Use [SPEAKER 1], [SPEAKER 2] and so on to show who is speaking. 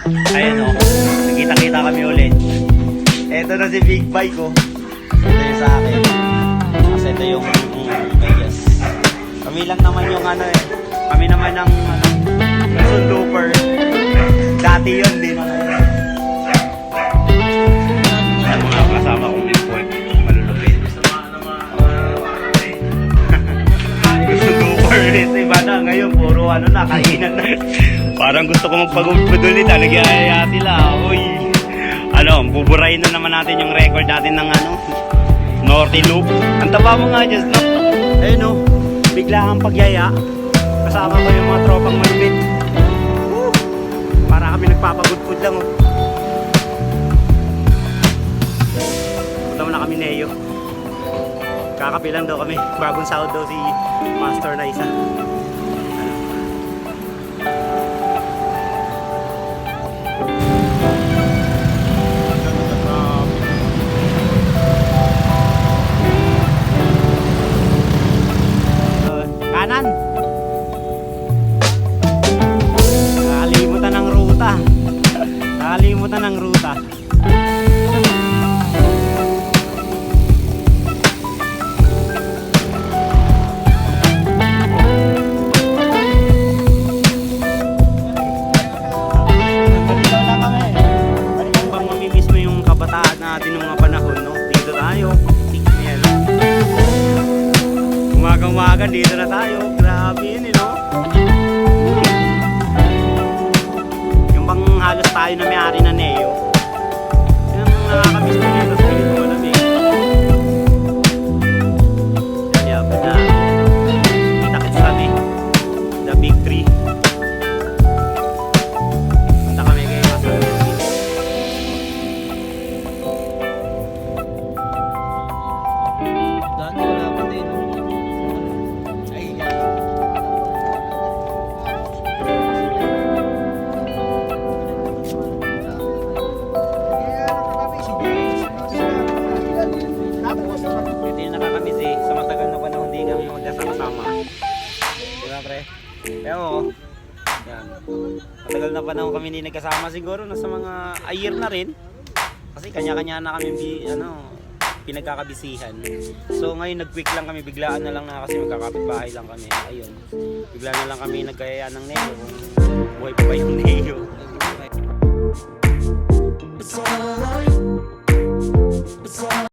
[SPEAKER 1] Ayun o, nakita-kita kami ulit. Eto na si Big Bike ko. Ito yung sa akin. Kasi ito yung Vegas. Kami lang naman yung ano eh. Kami naman ang sunduper. Dati yun din. Ang mga kasama kong bigboy. Malulupit. Sunduper. Ito iba na. Ngayon puro ano na, kainan na. Parang gusto ko magpag-upload ulit. Nagyaya sila. Uy. Ano, buburahin na naman natin yung record natin ng ano, Norte Loop. Ang taba mo nga, just no? Ayun no, bigla ang pagyaya. Kasama ko yung mga tropang malupit. Woo! Para kami nagpapagudpud lang oh. Punta mo na kami Neo. Kakapilang daw kami. Bagong sahod daw si Master na isa. Kanan. Nakalimutan ng ruta. Nakalimutan ng ruta. Bang mamimiss mo yung kabataan natin ng mga panahon, no? Dito tayo. Umagang-umaga dito na tayo. Grabe yun, no? Yung bang halos tayo na may-ari na Neo. Yun ang nakakamiss ko dito sa pilit mo na kaya ba na kita-kits kami. The Big Three. Punta kami kay Master. Dati wala pa din. Hindi na nakakamiss eh. Sa matagal na panahon hindi kami magkasama-sama. Diba pre? Pero yan. Matagal na panahon kami hindi nagkasama siguro. Nasa mga a year na rin. Kasi kanya-kanya na kami pinagkakabisihan. So ngayon nag-quick lang kami. Biglaan na lang na kasi magkakapit-bahay lang kami. Ayun. Bigla na lang kami nagkayaan ng Neo. Buhay pa ba yung Neo?